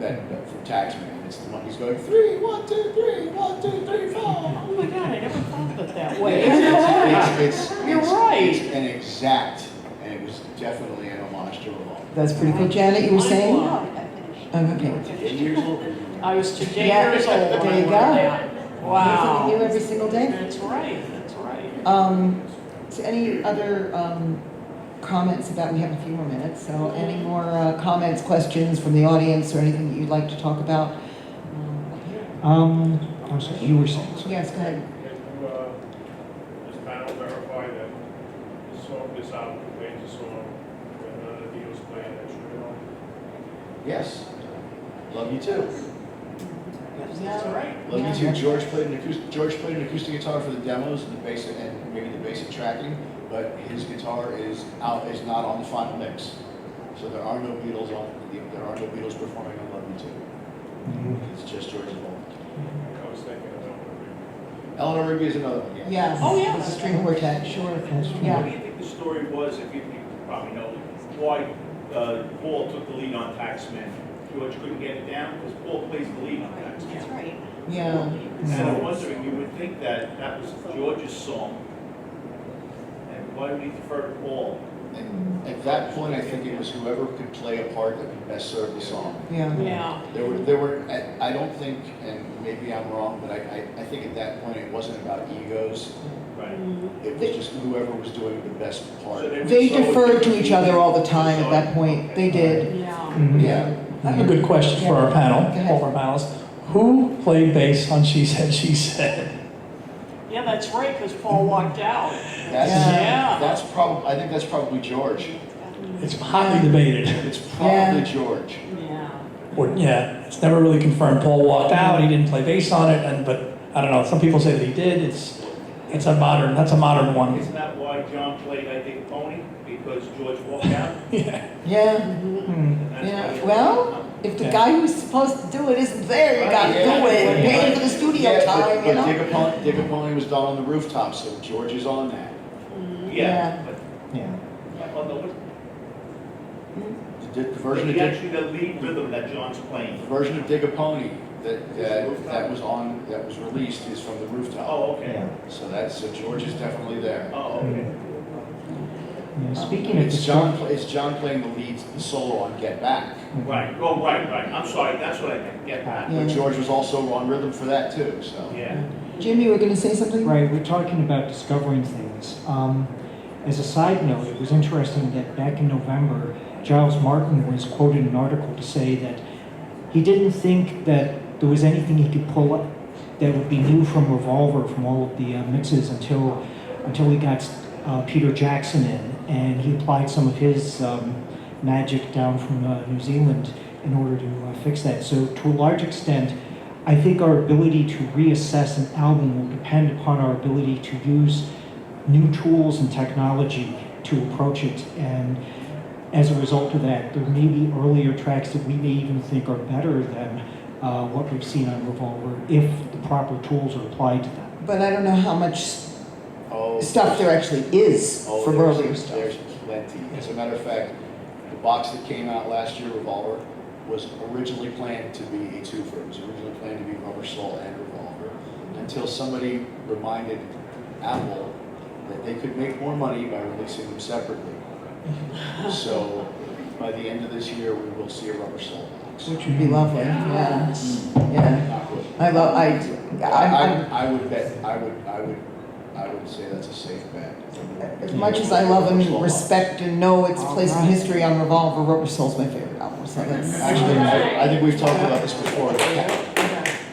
that from Taxman. It's the Monkees going 3, 1, 2, 3, 1, 2, 3, 4. Oh my God, I never thought of it that way. You're right. It's an exact, and it was definitely an homage to Revolver. That's pretty cool. Janet, you were saying? Oh, I got finished. Okay. 8 years old. I was today Yeah, years old when there I you wrote go. that. Something Wow. new every single day? That's right, that's right. So any other comments about, we have a few more minutes, so any more comments, questions from the audience, or anything that you'd like to talk about? I'm sorry, you were saying. Yes, go ahead. Does panel verify that this album contains a song when the Beatles play an instrumental? Yes. Love You Too. That's right. Love You Too. George played an acoustic guitar for the demos and the basic and maybe the basic tracking, but his guitar is not on the final mix. So there are no Beatles performing on Love You Too. It's just George's vocal. I was thinking of Eleanor Rigby is another one. Yeah. Oh, yeah. It's a string quartet. Sure. What do Yeah. you think the story was, if you probably know, why Paul took the lead on Taxman? George couldn't get it down because Paul plays the lead on Taxman. That's right. Yeah. And I'm wondering, you would think that that was George's song, and why would he defer to Paul? And at that point, I think it was whoever could play a part that could best serve the song. Yeah. Yeah. There were. I don't think, and maybe I'm wrong, but I think at that point it wasn't about egos. Right. It was just whoever was doing the best part. They deferred to each other all the time at that point. They did. Yeah. Yeah. I have a good question for our panel, Go ahead. all of our panelists. Who played bass on She Said, She Said? Yeah, that's right, because Paul walked out. That's probably. I think that's probably George. It's hotly debated. It's probably George. Yeah. Or, yeah, it's never really confirmed. Paul walked out, he didn't play bass on it, but I don't know, some people say that he did. That's a modern one. Isn't that why John played I Dig Pony? Because George walked out? Yeah. Yeah. And that's Yeah. why- Well, if the guy who's supposed to do it isn't there, you got to do it. Pay for the studio time, you know. Dig a Pony was done on the rooftop, so George is on that. Yeah. But, Yeah. oh, no, what- The version of actually the lead rhythm that John's playing. The version of Dig a Pony that was released is from the rooftop. Oh, okay. So George is definitely there. Oh, okay. Yeah, speaking of It's John playing the lead solo on Get Back. Right. Oh, right. I'm sorry. That's what I meant. Get back. Yeah. But George was also on rhythm for that too. So Yeah. Jim, you were going to say something? Right, we're talking about discovering things. As a side note, it was interesting that back in November, Giles Martin was quoted in an article to say that he didn't think that there was anything he could pull up that would be new from Revolver, from all of the mixes, until he got Peter Jackson in, and he applied some of his magic down from New Zealand in order to fix that. So to a large extent, I think our ability to reassess an album will depend upon our ability to use new tools and technology to approach it. And as a result of that, there may be earlier tracks that we may even think are better than what we've seen on Revolver if the proper tools are applied to them. But I don't know how much stuff there actually is from earlier stuff. There's plenty. As a matter of fact, the box that came out last year, Revolver, was originally planned to be a twofer. It was originally planned to be Rubber Soul and Revolver, until somebody reminded Apple that they could make more money by releasing them separately. So by the end of this year, we will see a Rubber Soul box. Which would be lovely. Yeah. Yeah. I would say that's a safe bet. As much as I love and respect and know its place in history on Revolver, Rubber Soul's my favorite album. So that's Actually, I think we've talked about this before.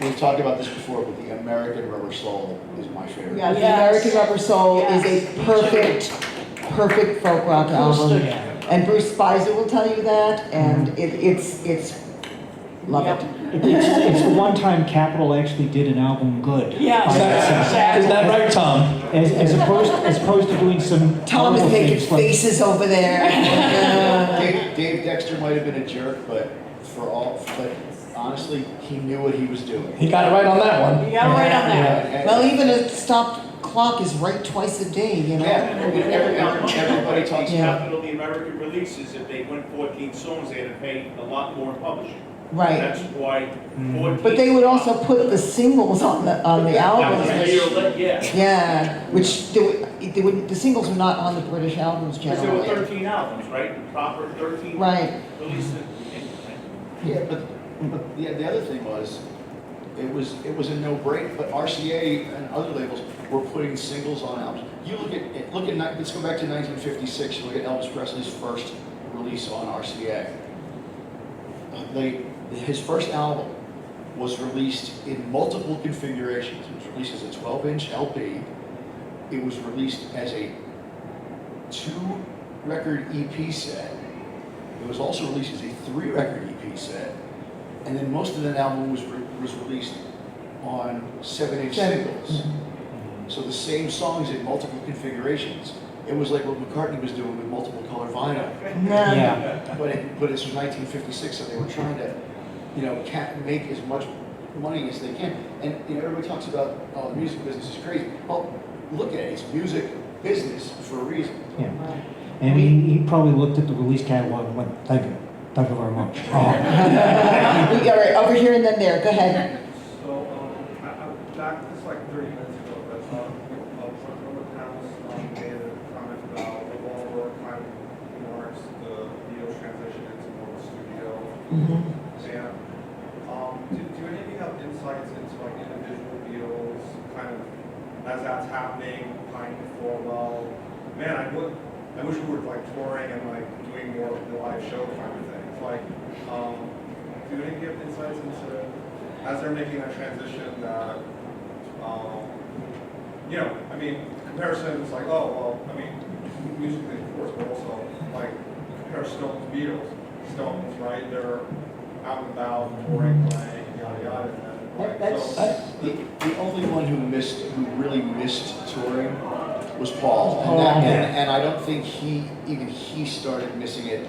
We've talked about this before, but the American Rubber Soul is my favorite. Yeah, the American Rubber Soul is a perfect folk rock album. And Bruce Spicer will tell you that, and it's love it. It's the one time Capitol actually did an album good. Yeah, Is that right, Tom? As opposed to doing some. Tom is horrible making things like- faces over there. Dave Dexter might have been a jerk, but honestly, he knew what he was doing. He got it right on that one. You got it right on that. Well, even a stopped clock is right twice a day, you know? Everybody talks about Capital, the American releases, if they went 14 songs, they had to pay a lot more in publishing. Right. That's why 14. But they would also put the singles on the albums. That was a year late, yeah. Yeah, which the singles were not on the British albums Because there were generally. 13 albums, right? The proper 13 Right. releases. Yeah, but the other thing was, it was a no-brainer. But RCA and other labels were putting singles on albums. You look at let's go back to 1956. You look at Elvis Presley's first release on RCA. His first album was released in multiple configurations. It was released as a 12-inch LP. It was released as a 2-record EP set. It was also released as a 3-record EP set. And then most of that album was released on 7-inch singles. So the same songs in multiple configurations. It was like what McCartney was doing with multiple color vinyl. Yeah. But this was 1956, so they were trying to, you know, make as much money as they can. And you know, everybody talks about, oh, the music business is crazy. Well, look at it, it's music business for a reason. Yeah. And he probably looked at the release catalog and went, thank you very much. All right, over here and then there, go ahead. So, back just like 30 minutes ago, but one of the panelists made a comment about Revolver kind of marks the Beatles transition into more of a studio band. Do any of you have insights into like individual Beatles, kind of as that's happening, behind the floor? Well, man, I wish we were like touring and like doing more of the live show kind of thing. It's like, do any of you have insights into as they're making that transition that, you know, I mean, comparison is like, oh, well, I mean, musically of course, but also like compare Stones to Beatles. Stones, right? They're out and about, touring, playing, yada yada. And then, like, The only one who really missed touring was Paul, and I don't think he started missing it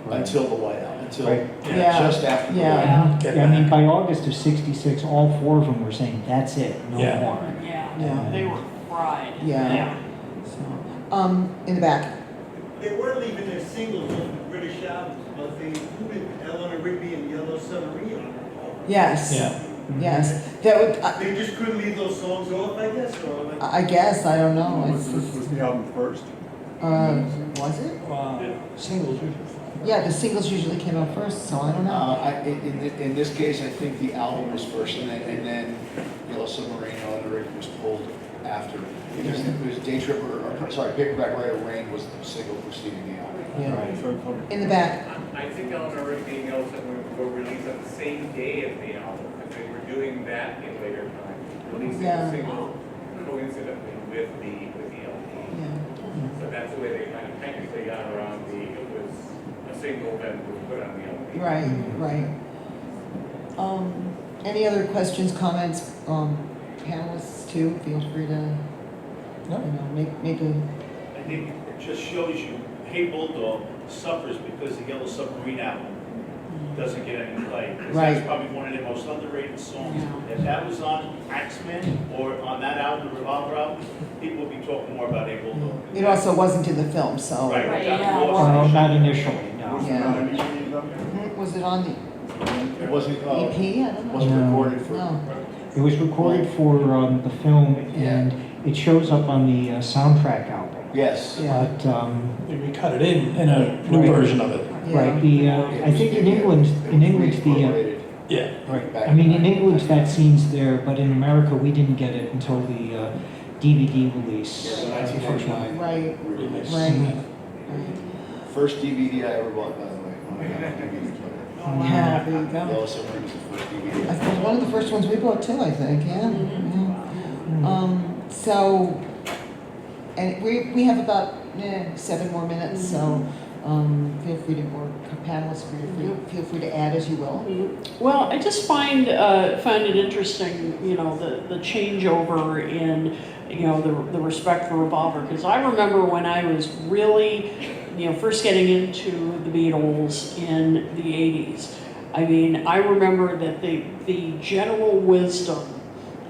until the White Album, until just after the White Album. Yeah, I mean, by August of '66, all four of them were saying, that's it, no more. Yeah, they were fried. Yeah. So, in the back. They were leaving their singles off the British albums, but they included Eleanor Rigby and Yellow Submarine on it. Yes. Yeah. Yes. That would. They just couldn't leave those songs off, I guess, or like. I guess, I don't know. Was the album first? Was it? Singles. Yeah, the singles usually came out first, so I don't know. In this case, I think the album was first, and then Yellow Submarine was pulled after. Because it was Day Tripper, Paperback Writer Rain was the single preceding the album. Yeah. In the back. I think Eleanor Rigby and Yellow Submarine were released on the same day as the album, because they were doing that in later time. Releasing the single coincidentally with the LP. Yeah. So that's the way they kind of technically got around it was a single that was put on the LP. Right. Any other questions, comments, panelists too? Feel free to, make a. I think it just shows you, Hey Bulldog suffers because the Yellow Submarine album doesn't get any play. Because that's probably one of their most underrated songs. If that was on Axeman or on that album, the Revolver album, people would be talking more about Hey Bulldog. It also wasn't in the film, so. Not initially, no. Was it on the It wasn't EP? I don't know. wasn't recorded for. No. It was recorded for the film, and it shows up on the soundtrack album. Yes. But We cut it in a new version of it. right, I think in England the Yeah. right. I mean, in England that scene's there, but in America we didn't get it until the DVD release. Yeah, the 1999 Right. release. Right. First DVD I ever bought, by the way. When I got a DVD player. Yeah, there you go. Yellow Submarine was the first DVD. I think one of the first ones we bought too, I think, yeah. So, and we have about 7 more minutes, so feel free to, or panelists, feel free to add as you will. Well, I just find it interesting, the changeover in, the respect for Revolver, because I remember when I was really, first getting into the Beatles in the 80s. I mean, I remember that the general wisdom,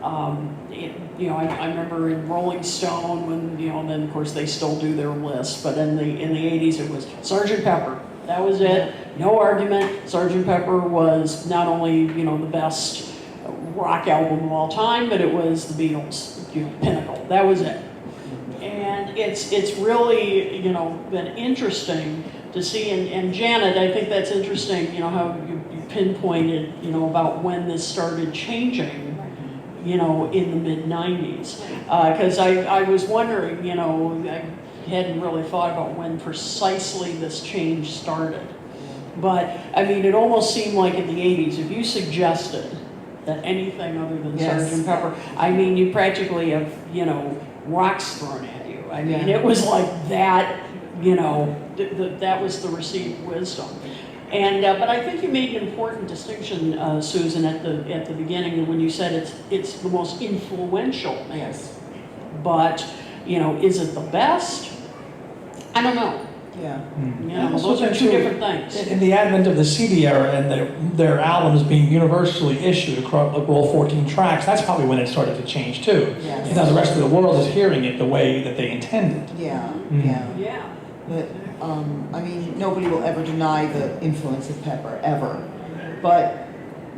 I remember in Rolling Stone when, then of course they still do their list, but in the 80s it was Sgt. Pepper. That was it. No argument. Sgt. Pepper was not only, the best rock album of all time, but it was the Beatles, pinnacle. That was it. And it's really, been interesting to see, and Janet, I think that's interesting, how you pinpointed, about when this started changing, in the mid-90s. Because I was wondering, I hadn't really thought about when precisely this change started. But, I mean, it almost seemed like in the 80s, if you suggested that anything other than Sgt. Pepper, I mean, you practically have, rocks thrown at you. I mean, it was like that, that was the received wisdom. But I think you made an important distinction, Susan, at the beginning when you said it's the most influential. Yes. But, is it the best? I don't know. Yeah. Those are two different things. In the advent of the CD era and their albums being universally issued across all 14 tracks, that's probably when it started to change too. Yes. Now the rest of the world is hearing it the way that they intended. Yeah, Yeah. But, nobody will ever deny the influence of Pepper, ever. But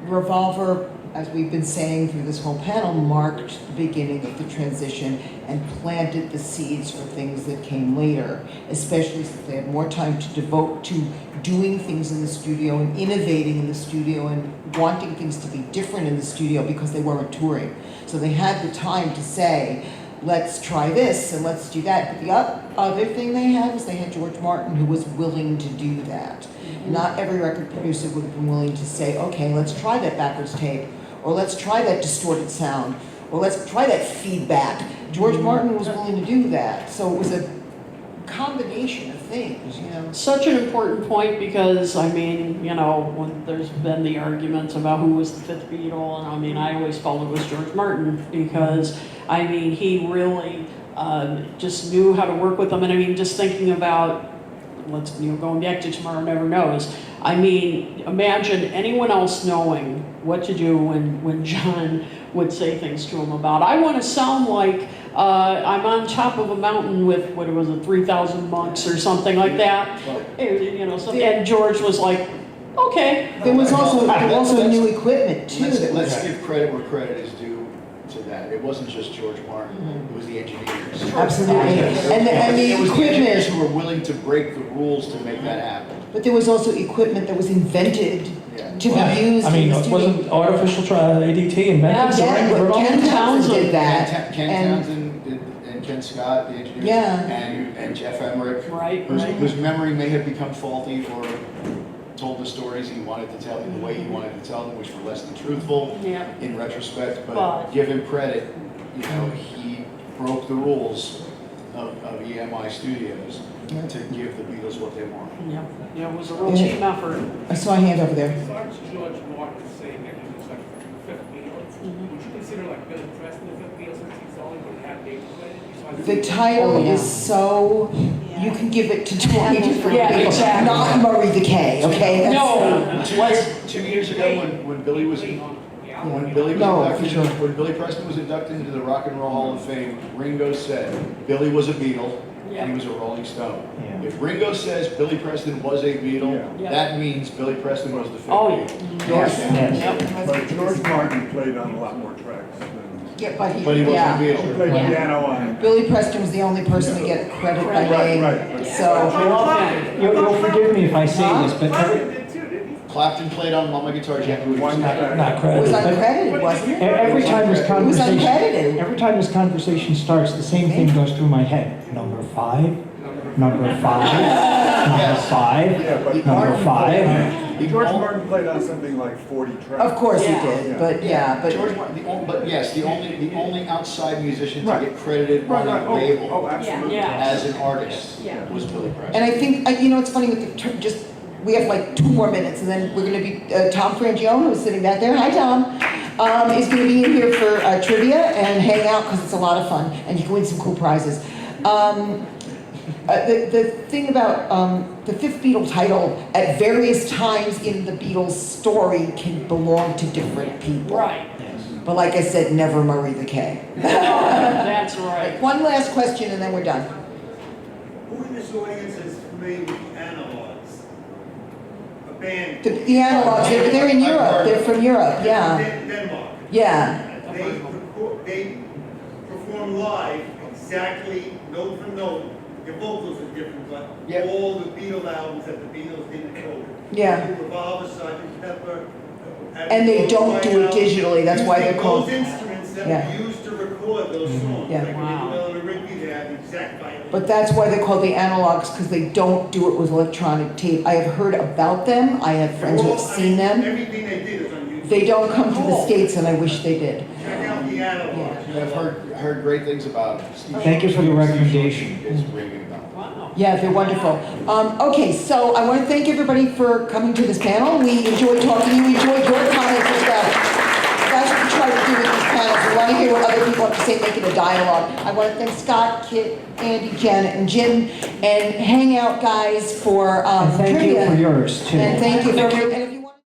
Revolver, as we've been saying through this whole panel, marked the beginning of the transition and planted the seeds for things that came later, especially since they had more time to devote to doing things in the studio and innovating in the studio and wanting things to be different in the studio because they weren't touring. So they had the time to say, let's try this and let's do that. But the other thing they had was they had George Martin, who was willing to do that. Not every record producer would have been willing to say, okay, let's try that backwards tape, or let's try that distorted sound, or let's try that feedback. George Martin was willing to do that. So it was a combination of things, Such an important point because, when there's been the arguments about who was the fifth Beatle, and I always felt it was George Martin because, he really just knew how to work with them. And just thinking about, going back to Tomorrow Never Knows, imagine anyone else knowing what to do when John would say things to him about, I want to sound like I'm on top of a mountain with, 3,000 monks or something like that. And George was like, okay. There was also new equipment too. Let's give credit where credit is due to that. It wasn't just George Martin, it was the engineers. Absolutely. And the It was the engineers equipment, who were willing to break the rules to make that happen. but there was also equipment that was invented to be used in the studio. Wasn't artificial ADT invented? Yeah, but Ken Townsend did that. Ken Townsend and Ken Scott, the engineers, and Jeff Emmerich, whose memory may have become faulty or told the stories he wanted to tell in the way he wanted to tell them, which were less than truthful in retrospect. But give him credit, he broke the rules of EMI Studios to give the Beatles what they wanted. It was a real team effort. I saw a hand over there. Besides George Martin saying that he was like the fifth Beatle, would you consider like Billy Preston the fifth Beatle since he's the only one that had David Credit? The title is so, you can give it to 20 different people. Exactly. Not Murray the K, okay? No. 2 years ago when Billy was when Billy Preston was inducted into the Rock and Roll Hall of Fame, Ringo said Billy was a Beatle and he was a Rolling Stone. If Ringo says Billy Preston was a Beatle, that means Billy Preston was the fifth Beatle. But George Martin played on a lot more tracks than. Yeah, but he wasn't a Beatle. He played piano on. Billy Preston was the only person to get credit by name. So You'll forgive me if I say this, but Clapton played on My Guitar Gently Weeps. Not it credited. was uncredited, wasn't it? every time this It was conversation, uncredited. every time this conversation starts, the same thing goes through my head. Number five, number five, number five, number five. George Martin played on something like 40 tracks. Of course he did, but George Martin, the only outside musician to get credited on a label as an artist was Billy Preston. And I think, it's funny with the, we have like 2 more minutes and then we're gonna be, Tom Frangione, who's sitting back there, hi Tom, is gonna be in here for trivia and hang out because it's a lot of fun and you can win some cool prizes. The thing about the fifth Beatle title at various times in the Beatles story can belong to different people. Right. But like I said, never Murray the K. That's right. One last question and then we're done. Who in this audience is familiar with the Analogs? A band. The Analogs, they're in Europe, they're from Europe, yeah. Denmark. Yeah. They perform live exactly note for note. Your vocals are different, but all the Beatles albums that the Beatles didn't cover. Yeah. Revolver, Sgt. Pepper. And they don't do it digitally, that's why they're called. Those instruments that were used to record those songs. Yeah. Like Eleanor Rigby, they have the exact violin. But that's why they're called the analogs, because they don't do it with electronic tape. I have heard about them, I have friends who have seen them. Everything they did is on YouTube. They don't come to the States, and I wish they did. Check out the analog. I've heard great things about Steve. Thank you for the recommendation. It's ringing a bell. Wow. Yeah, they're wonderful. Okay, so I want to thank everybody for coming to this panel. We enjoyed talking to you. We enjoyed your comments as well. That's what we try to do with these panels. We want to hear what other people have to say, make it a dialogue. I want to thank Scott, Kit, Andy, Janet, and Jim, and hang out, guys, for And thank trivia. you for yours, too. And thank you for. And if you